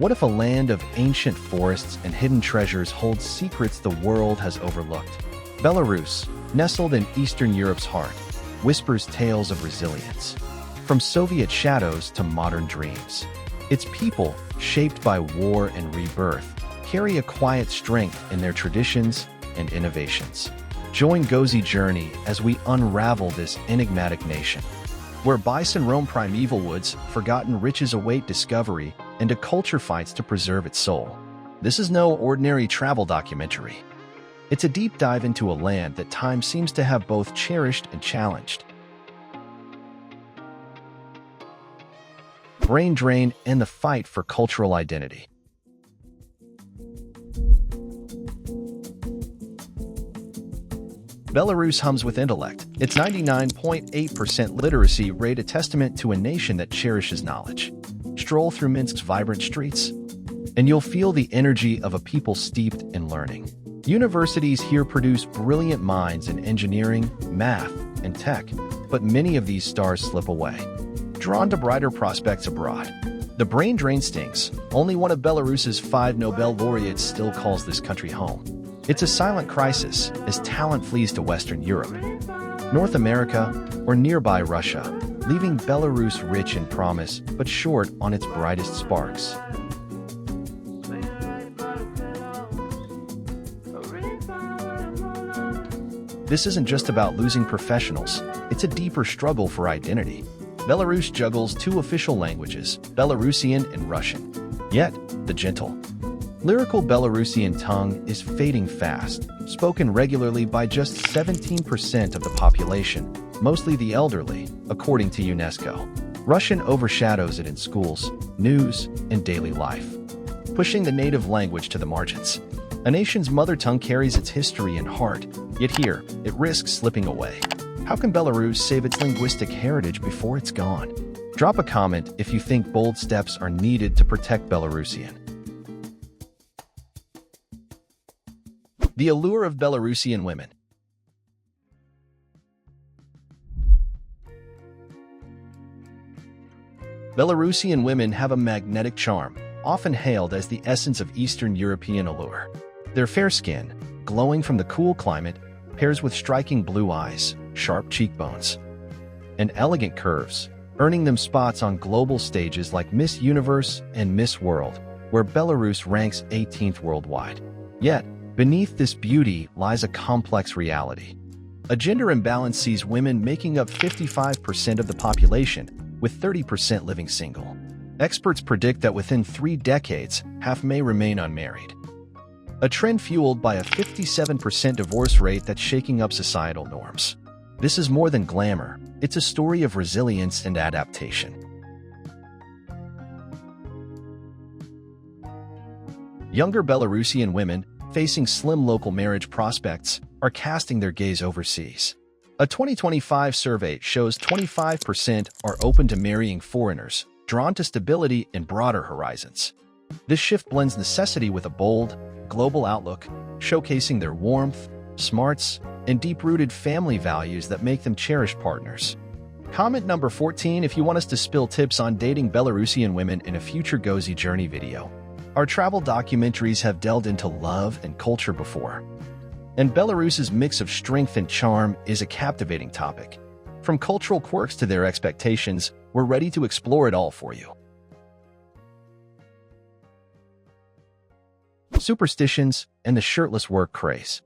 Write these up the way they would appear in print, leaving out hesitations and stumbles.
What if a land of ancient forests and hidden treasures holds secrets the world has overlooked? Belarus, nestled in Eastern Europe's heart, whispers tales of resilience. From Soviet shadows to modern dreams, its people, shaped by war and rebirth, carry a quiet strength in their traditions and innovations. Join Gozi Journey as we unravel this enigmatic nation, where bison roam primeval woods, forgotten riches await discovery, and a culture fights to preserve its soul. This is no ordinary travel documentary. It's a deep dive into a land that time seems to have both cherished and challenged. Brain drain and the fight for cultural identity. Belarus hums with intellect. Its 99.8% literacy rate a testament to a nation that cherishes knowledge. Stroll through Minsk's vibrant streets, and you'll feel the energy of a people steeped in learning. Universities here produce brilliant minds in engineering, math, and tech, but many of these stars slip away, drawn to brighter prospects abroad. The brain drain stings. Only one of Belarus's 5 Nobel laureates still calls this country home. It's a silent crisis as talent flees to Western Europe, North America, or nearby Russia, leaving Belarus rich in promise but short on its brightest sparks. This isn't just about losing professionals, it's a deeper struggle for identity. Belarus juggles 2 official languages, Belarusian and Russian. Yet, the gentle, lyrical Belarusian tongue is fading fast, spoken regularly by just 17% of the population, mostly the elderly, according to UNESCO. Russian overshadows it in schools, news, and daily life, pushing the native language to the margins. A nation's mother tongue carries its history and heart, yet here, it risks slipping away. How can Belarus save its linguistic heritage before it's gone? Drop a comment if you think bold steps are needed to protect Belarusian. The allure of Belarusian women. Belarusian women have a magnetic charm, often hailed as the essence of Eastern European allure. Their fair skin, glowing from the cool climate, pairs with striking blue eyes, sharp cheekbones, and elegant curves, earning them spots on global stages like Miss Universe and Miss World, where Belarus ranks 18th worldwide. Yet, beneath this beauty lies a complex reality. A gender imbalance sees women making up 55% of the population, with 30% living single. Experts predict that within 3 decades, half may remain unmarried. A trend fueled by a 57% divorce rate that's shaking up societal norms. This is more than glamour, it's a story of resilience and adaptation. Younger Belarusian women, facing slim local marriage prospects, are casting their gaze overseas. A 2025 survey shows 25% are open to marrying foreigners, drawn to stability and broader horizons. This shift blends necessity with a bold, global outlook, showcasing their warmth, smarts, and deep-rooted family values that make them cherished partners. Comment number 14 if you want us to spill tips on dating Belarusian women in a future Gozi Journey video. Our travel documentaries have delved into love and culture before, and Belarus's mix of strength and charm is a captivating topic. From cultural quirks to their expectations, we're ready to explore it all for you. Superstitions and the shirtless work craze.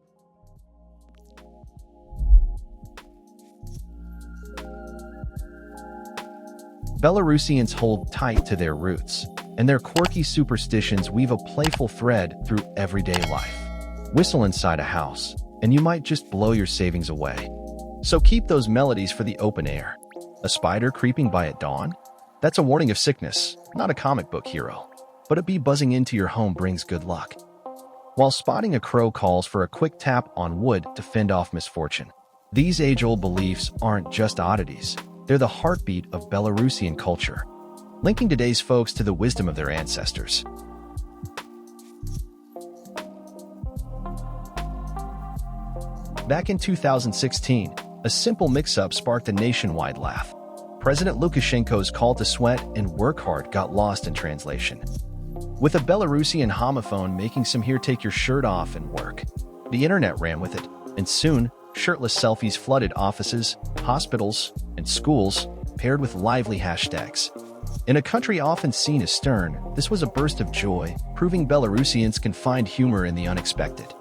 Belarusians hold tight to their roots, and their quirky superstitions weave a playful thread through everyday life. Whistle inside a house, and you might just blow your savings away. So keep those melodies for the open air. A spider creeping by at dawn? That's a warning of sickness, not a comic book hero. But a bee buzzing into your home brings good luck. While spotting a crow calls for a quick tap on wood to fend off misfortune. These age-old beliefs aren't just oddities. They're the heartbeat of Belarusian culture, linking today's folks to the wisdom of their ancestors. Back in 2016, a simple mix-up sparked a nationwide laugh. President Lukashenko's call to sweat and work hard got lost in translation. with a Belarusian homophone making some here take your shirt off and work. The internet ran with it, and soon, shirtless selfies flooded offices, hospitals, and schools, paired with lively hashtags. In a country often seen as stern, this was a burst of joy, proving Belarusians can find humor in the unexpected.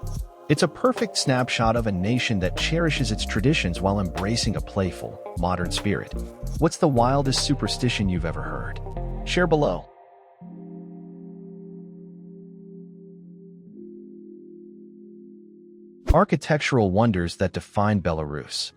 It's a perfect snapshot of a nation that cherishes its traditions while embracing a playful, modern spirit. What's the wildest superstition you've ever heard? Share below. Architectural wonders that define Belarus.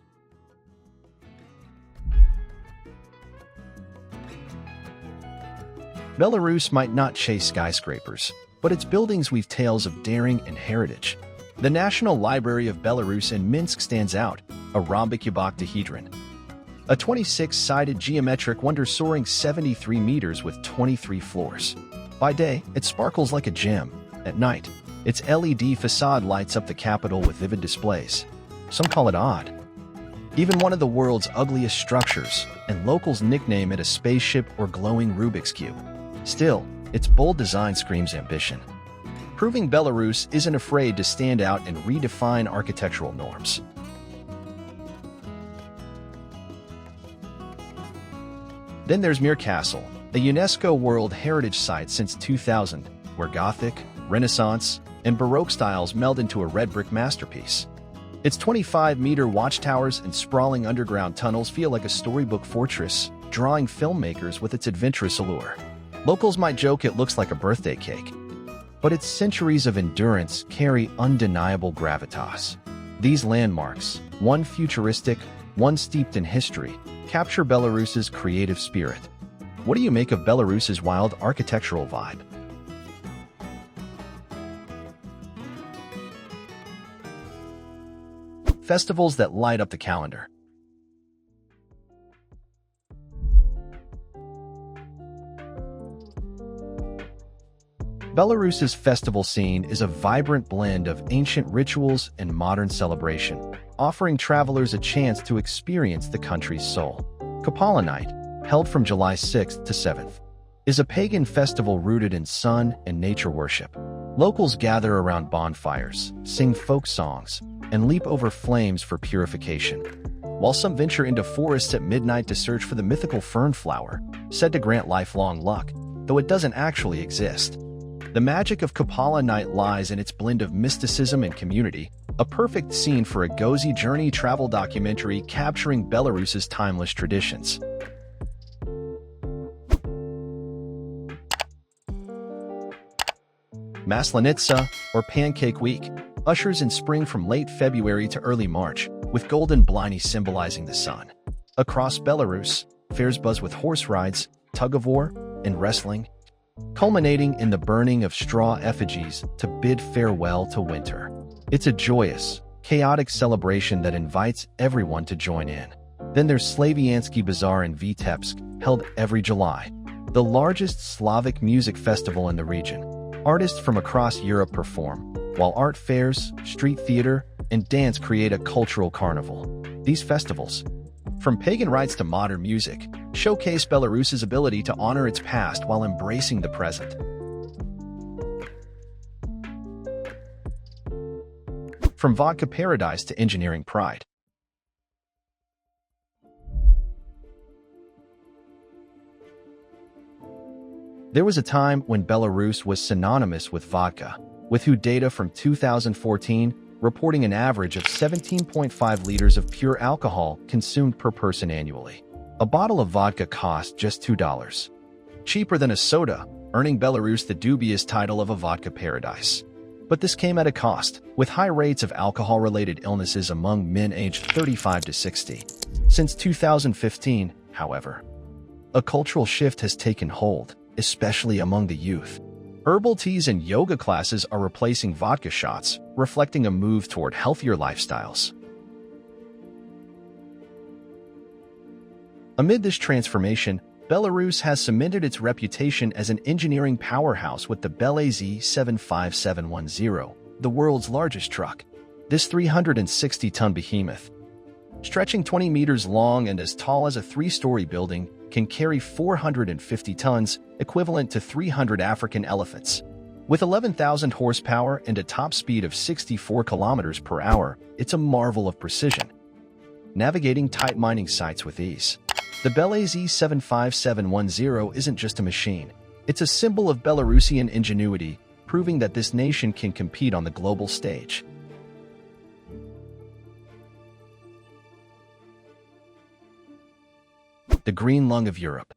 Belarus might not chase skyscrapers, but its buildings weave tales of daring and heritage. The National Library of Belarus in Minsk stands out, a rhombic octahedron. A 26-sided geometric wonder soaring 73 meters with 23 floors. By day, it sparkles like a gem. At night, its LED facade lights up the capital with vivid displays. Some call it odd. Even one of the world's ugliest structures, and locals nickname it a spaceship or glowing Rubik's Cube. Still, its bold design screams ambition, proving Belarus isn't afraid to stand out and redefine architectural norms. Then there's Mir Castle, a UNESCO World Heritage Site since 2000, where Gothic, Renaissance, and Baroque styles meld into a red brick masterpiece. Its 25-meter watchtowers and sprawling underground tunnels feel like a storybook fortress, drawing filmmakers with its adventurous allure. Locals might joke it looks like a birthday cake, but its centuries of endurance carry undeniable gravitas. These landmarks, one futuristic, one steeped in history, capture Belarus's creative spirit. What do you make of Belarus's wild architectural vibe? Festivals that light up the calendar. Belarus's festival scene is a vibrant blend of ancient rituals and modern celebration, offering travelers a chance to experience the country's soul. Kapala Night, held from July 6th to 7th, is a pagan festival rooted in sun and nature worship. Locals gather around bonfires, sing folk songs, and leap over flames for purification, while some venture into forests at midnight to search for the mythical fern flower, said to grant lifelong luck, though it doesn't actually exist. The magic of Kapala Night lies in its blend of mysticism and community, a perfect scene for a Gozi journey travel documentary capturing Belarus's timeless traditions. Maslenitsa, or Pancake Week, ushers in spring from late February to early March, with golden blynie symbolizing the sun. Across Belarus, fairs buzz with horse rides, tug-of-war, and wrestling, culminating in the burning of straw effigies to bid farewell to winter. It's a joyous, chaotic celebration that invites everyone to join in. Then there's Slaviansky Bazaar in Vitebsk, held every July, the largest Slavic music festival in the region. Artists from across Europe perform, while art fairs, street theater, and dance create a cultural carnival. These festivals, from pagan rites to modern music, showcase Belarus's ability to honor its past while embracing the present. From vodka paradise to engineering pride. There was a time when Belarus was synonymous with vodka, with WHO data from 2014 reporting an average of 17.5 liters of pure alcohol consumed per person annually. A bottle of vodka cost just $2. Cheaper than a soda, earning Belarus the dubious title of a vodka paradise. But this came at a cost, with high rates of alcohol-related illnesses among men aged 35 to 60. Since 2015, however, a cultural shift has taken hold, especially among the youth. Herbal teas and yoga classes are replacing vodka shots, reflecting a move toward healthier lifestyles. Amid this transformation, Belarus has cemented its reputation as an engineering powerhouse with the Belarusian 75710, the world's largest truck. This 360-ton behemoth, stretching 20 meters long and as tall as a 3-story building, can carry 450 tons, equivalent to 300 African elephants. With 11,000 horsepower and a top speed of 64 kilometers per hour, it's a marvel of precision, navigating tight mining sites with ease. The Belarusian 75710 isn't just a machine. It's a symbol of Belarusian ingenuity, proving that this nation can compete on the global stage. The green lung of Europe.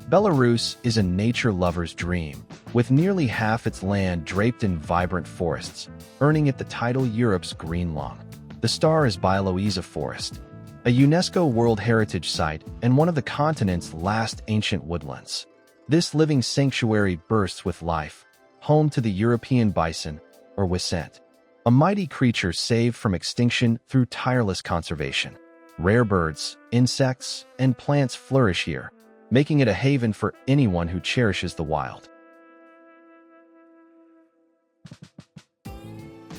Belarus is a nature lover's dream, with nearly half its land draped in vibrant forests, earning it the title Europe's green lung. The star is Białowieża Forest, a UNESCO World Heritage Site and one of the continent's last ancient woodlands. This living sanctuary bursts with life, home to the European bison, or wisent, a mighty creature saved from extinction through tireless conservation. Rare birds, insects, and plants flourish here, making it a haven for anyone who cherishes the wild.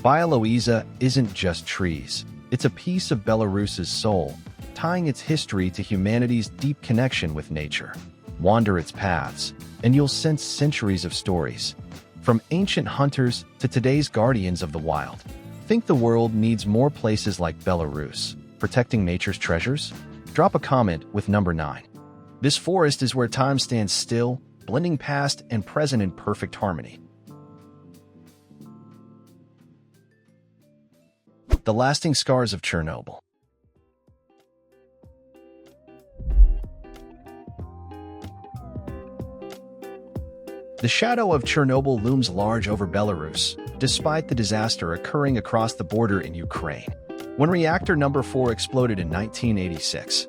Białowieża isn't just trees. It's a piece of Belarus's soul, tying its history to humanity's deep connection with nature. Wander its paths, and you'll sense centuries of stories, from ancient hunters to today's guardians of the wild. Think the world needs more places like Belarus, protecting nature's treasures? Drop a comment with number 9. This forest is where time stands still, blending past and present in perfect harmony. The lasting scars of Chernobyl. The shadow of Chernobyl looms large over Belarus, despite the disaster occurring across the border in Ukraine. When reactor number 4 exploded in 1986,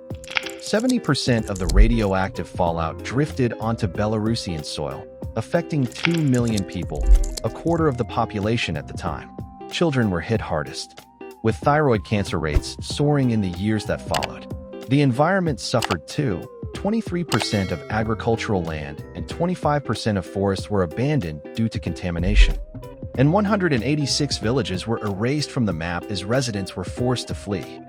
70% of the radioactive fallout drifted onto Belarusian soil, affecting 2 million people, a quarter of the population at the time. Children were hit hardest, with thyroid cancer rates soaring in the years that followed. The environment suffered too. 23% of agricultural land and 25% of forests were abandoned due to contamination. And 186 villages were erased from the map as residents were forced to flee.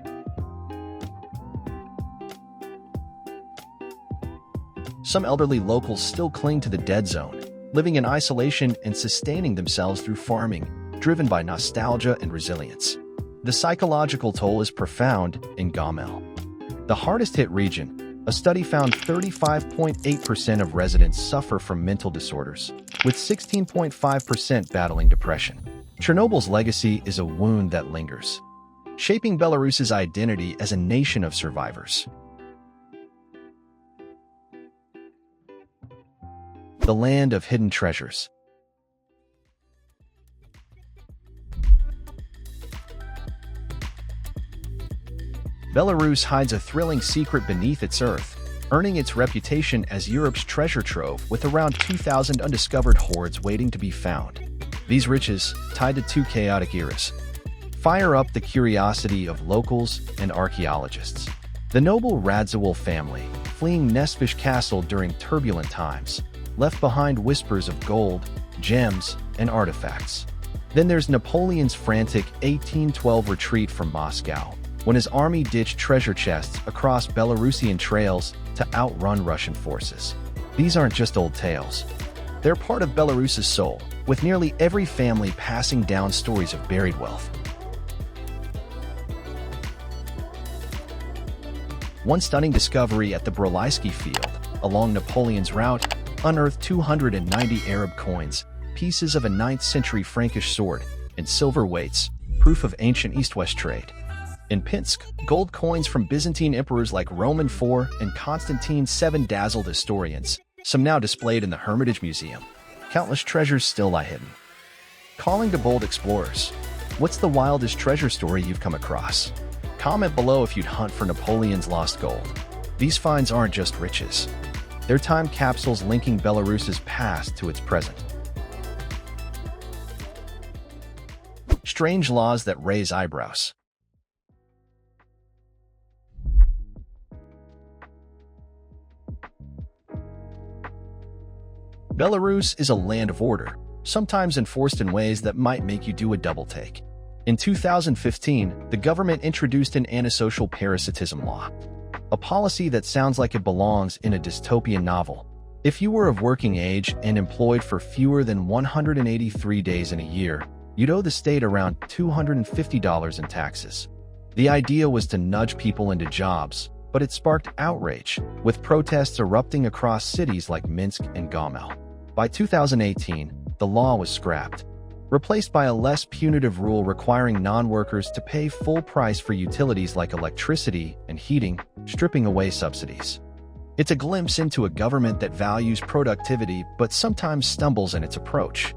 Some elderly locals still cling to the dead zone, living in isolation and sustaining themselves through farming, driven by nostalgia and resilience. The psychological toll is profound in Gomel, the hardest-hit region. A study found 35.8% of residents suffer from mental disorders, with 16.5% battling depression. Chernobyl's legacy is a wound that lingers, shaping Belarus's identity as a nation of survivors. The land of hidden treasures. Belarus hides a thrilling secret beneath its earth, earning its reputation as Europe's treasure trove with around 2,000 undiscovered hoards waiting to be found. These riches, tied to 2 chaotic eras, fire up the curiosity of locals and archaeologists. The noble Radziwill family, fleeing Mir Castle during turbulent times, left behind whispers of gold, gems, and artifacts. Then there's Napoleon's frantic 1812 retreat from Moscow, when his army ditched treasure chests across Belarusian trails to outrun Russian forces. These aren't just old tales. They're part of Belarus's soul, with nearly every family passing down stories of buried wealth. One stunning discovery at the Brolaisky field, along Napoleon's route, unearthed 290 Arab coins, pieces of a 9th century Frankish sword, and silver weights, proof of ancient East-West trade. In Pinsk, gold coins from Byzantine emperors like Roman IV and Constantine VII dazzled historians, some now displayed in the Hermitage Museum. Countless treasures still lie hidden. Calling to bold explorers, what's the wildest treasure story you've come across? Comment below if you'd hunt for Napoleon's lost gold. These finds aren't just riches. They're time capsules linking Belarus's past to its present. Strange laws that raise eyebrows. Belarus is a land of order, sometimes enforced in ways that might make you do a double take. In 2015, the government introduced an antisocial parasitism law, a policy that sounds like it belongs in a dystopian novel. If you were of working age and employed for fewer than 183 days in a year, you'd owe the state around $250 in taxes. The idea was to nudge people into jobs, but it sparked outrage, with protests erupting across cities like Minsk and Gomel. By 2018, the law was scrapped, replaced by a less punitive rule requiring non-workers to pay full price for utilities like electricity and heating, stripping away subsidies. It's a glimpse into a government that values productivity but sometimes stumbles in its approach.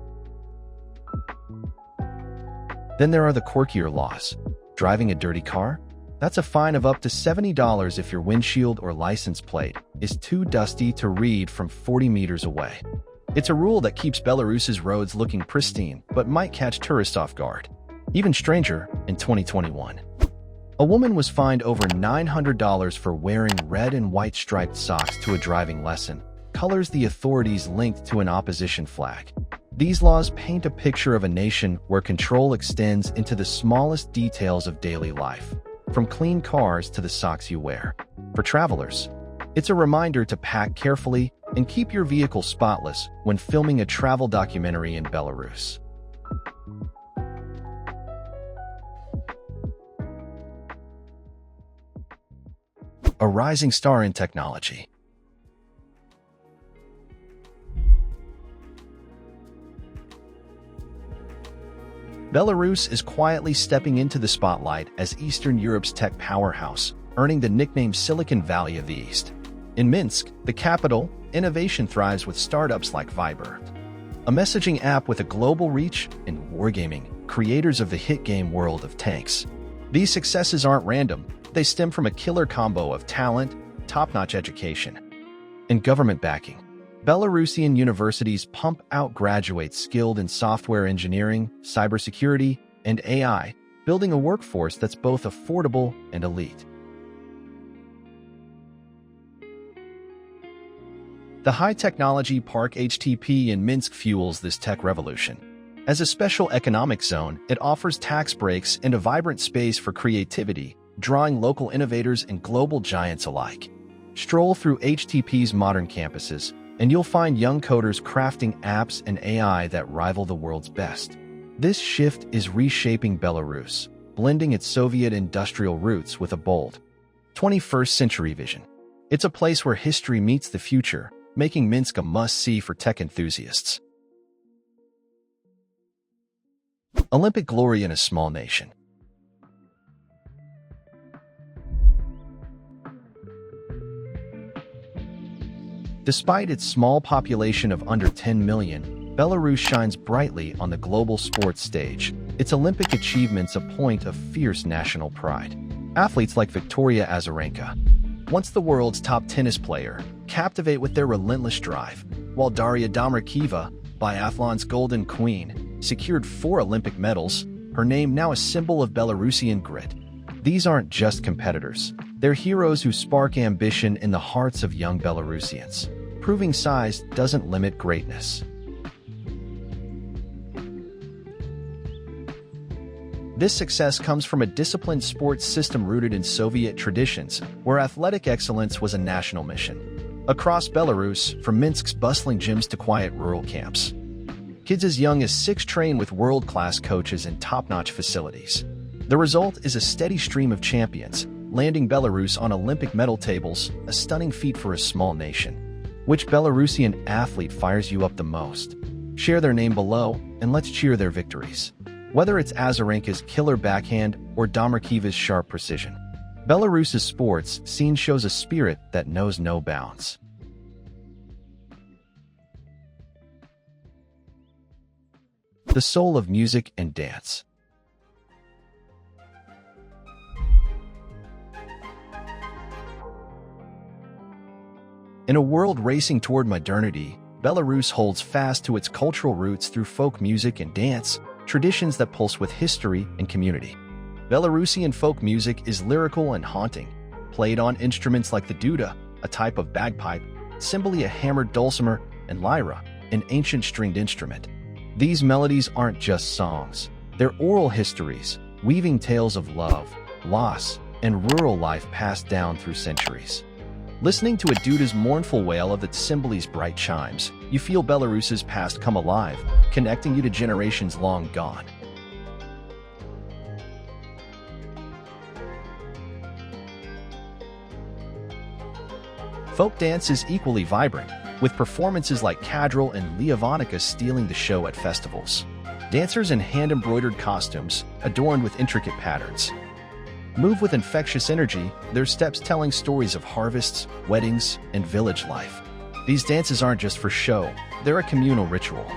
Then there are the quirkier laws. Driving a dirty car? That's a fine of up to $70 if your windshield or license plate is too dusty to read from 40 meters away. It's a rule that keeps Belarus's roads looking pristine, but might catch tourists off guard. Even stranger, in 2021, a woman was fined over $900 for wearing red and white striped socks to a driving lesson, colors the authorities linked to an opposition flag. These laws paint a picture of a nation where control extends into the smallest details of daily life, from clean cars to the socks you wear. For travelers, it's a reminder to pack carefully and keep your vehicle spotless when filming a travel documentary in Belarus. A rising star in technology. Belarus is quietly stepping into the spotlight as Eastern Europe's tech powerhouse, earning the nickname Silicon Valley of the East. In Minsk, the capital, innovation thrives with startups like Viber, a messaging app with a global reach, and wargaming, creators of the hit game World of Tanks. These successes aren't random. They stem from a killer combo of talent, top-notch education, and government backing. Belarusian universities pump out graduates skilled in software engineering, cybersecurity, and AI, building a workforce that's both affordable and elite. The high-technology park HTP in Minsk fuels this tech revolution. As a special economic zone, it offers tax breaks and a vibrant space for creativity, drawing local innovators and global giants alike. Stroll through HTP's modern campuses, and you'll find young coders crafting apps and AI that rival the world's best. This shift is reshaping Belarus, blending its Soviet industrial roots with a bold 21st century vision. It's a place where history meets the future, making Minsk a must-see for tech enthusiasts. Olympic glory in a small nation. Despite its small population of under 10 million, Belarus shines brightly on the global sports stage, its Olympic achievements a point of fierce national pride. Athletes like Victoria Azarenka, once the world's top tennis player, captivate with their relentless drive, while Daria Domracheva, biathlon's golden queen, secured 4 Olympic medals, her name now a symbol of Belarusian grit. These aren't just competitors, they're heroes who spark ambition in the hearts of young Belarusians, proving size doesn't limit greatness. This success comes from a disciplined sports system rooted in Soviet traditions, where athletic excellence was a national mission. Across Belarus, from Minsk's bustling gyms to quiet rural camps, kids as young as 6 train with world-class coaches and top-notch facilities. The result is a steady stream of champions, landing Belarus on Olympic medal tables, a stunning feat for a small nation. Which Belarusian athlete fires you up the most? Share their name below, and let's cheer their victories. Whether it's Azarenka's killer backhand or Domracheva's sharp precision, Belarus's sports scene shows a spirit that knows no bounds. The soul of music and dance. In a world racing toward modernity, Belarus holds fast to its cultural roots through folk music and dance, traditions that pulse with history and community. Belarusian folk music is lyrical and haunting, played on instruments like the duda, a type of bagpipe, cymbali, a hammered dulcimer, and lyra, an ancient stringed instrument. These melodies aren't just songs. They're oral histories, weaving tales of love, loss, and rural life passed down through centuries. Listening to a duda's mournful wail of the Tsimbili's bright chimes, you feel Belarus's past come alive, connecting you to generations long gone. Folk dance is equally vibrant, with performances like Kadril and Leovonica stealing the show at festivals. Dancers in hand-embroidered costumes, adorned with intricate patterns, move with infectious energy, their steps telling stories of harvests, weddings, and village life. These dances aren't just for show, they're a communal ritual,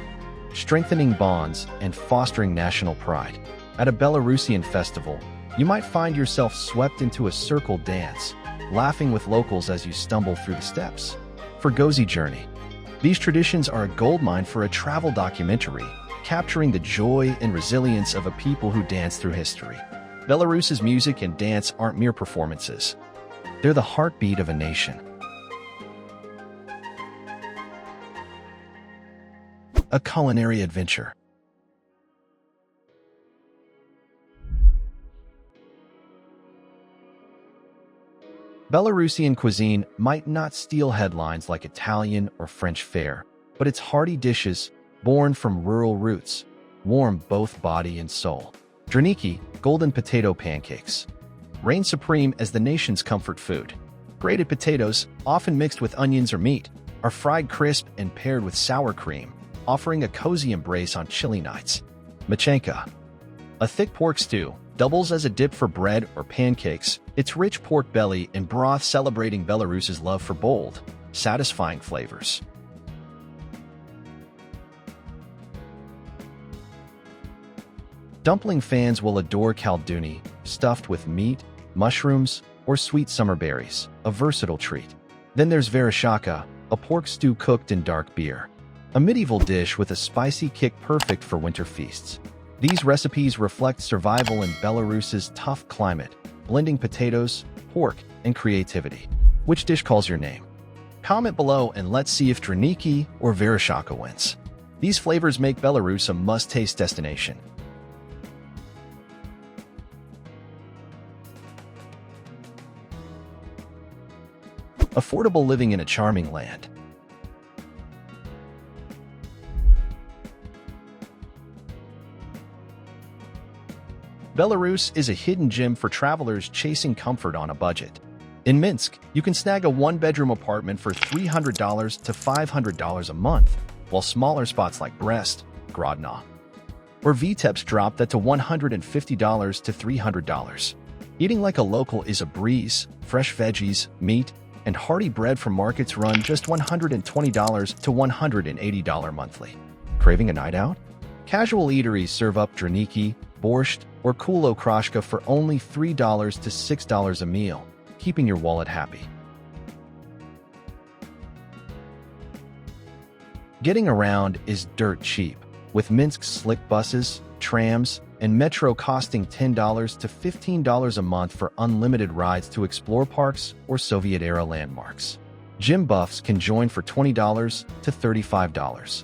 strengthening bonds and fostering national pride. At a Belarusian festival, you might find yourself swept into a circle dance, laughing with locals as you stumble through the steps. For Gozi Journey, these traditions are a goldmine for a travel documentary, capturing the joy and resilience of a people who dance through history. Belarus's music and dance aren't mere performances. They're the heartbeat of a nation. A culinary adventure. Belarusian cuisine might not steal headlines like Italian or French fare, but its hearty dishes, born from rural roots, warm both body and soul. Draniki, golden potato pancakes, reign supreme as the nation's comfort food. Grated potatoes, often mixed with onions or meat, are fried crisp and paired with sour cream, offering a cozy embrace on chilly nights. Machenka, a thick pork stew, doubles as a dip for bread or pancakes, its rich pork belly and broth celebrating Belarus's love for bold, satisfying flavors. Dumpling fans will adore kalduni, stuffed with meat, mushrooms, or sweet summer berries, a versatile treat. Then there's vereshchaka, a pork stew cooked in dark beer, a medieval dish with a spicy kick perfect for winter feasts. These recipes reflect survival in Belarus's tough climate, blending potatoes, pork, and creativity. Which dish calls your name? Comment below and let's see if Draniki or vereshchaka wins. These flavors make Belarus a must-taste destination. Affordable living in a charming land. Belarus is a hidden gem for travelers chasing comfort on a budget. In Minsk, you can snag a one-bedroom apartment for $300 to $500 a month, while smaller spots like Brest, Grodno, or Vitebsk drop that to $150 to $300. Eating like a local is a breeze. Fresh veggies, meat, and hearty bread from markets run just $120 to $180 monthly. Craving a night out? Casual eateries serve up draniki, borscht, or kulo krashka for only $3 to $6 a meal, keeping your wallet happy. Getting around is dirt cheap, with Minsk's slick buses, trams, and metro costing $10 to $15 a month for unlimited rides to explore parks or Soviet-era landmarks. Gym buffs can join for $20 to $35.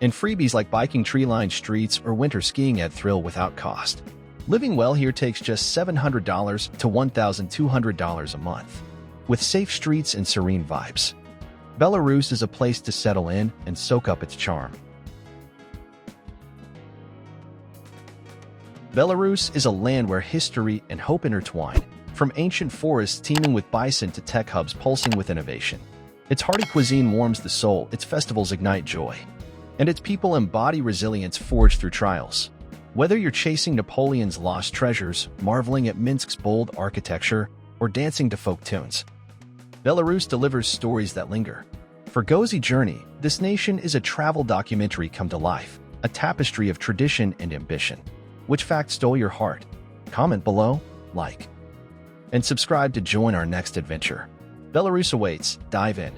And freebies like biking tree-lined streets or winter skiing add thrill without cost. Living well here takes just $700 to $1,200 a month. With safe streets and serene vibes, Belarus is a place to settle in and soak up its charm. Belarus is a land where history and hope intertwine, from ancient forests teeming with bison to tech hubs pulsing with innovation. Its hearty cuisine warms the soul, its festivals ignite joy, and its people embody resilience forged through trials. Whether you're chasing Napoleon's lost treasures, marveling at Minsk's bold architecture, or dancing to folk tunes, Belarus delivers stories that linger. For Gozi Journey, this nation is a travel documentary come to life, a tapestry of tradition and ambition. Which fact stole your heart? Comment below, like, and subscribe to join our next adventure. Belarus awaits. Dive in.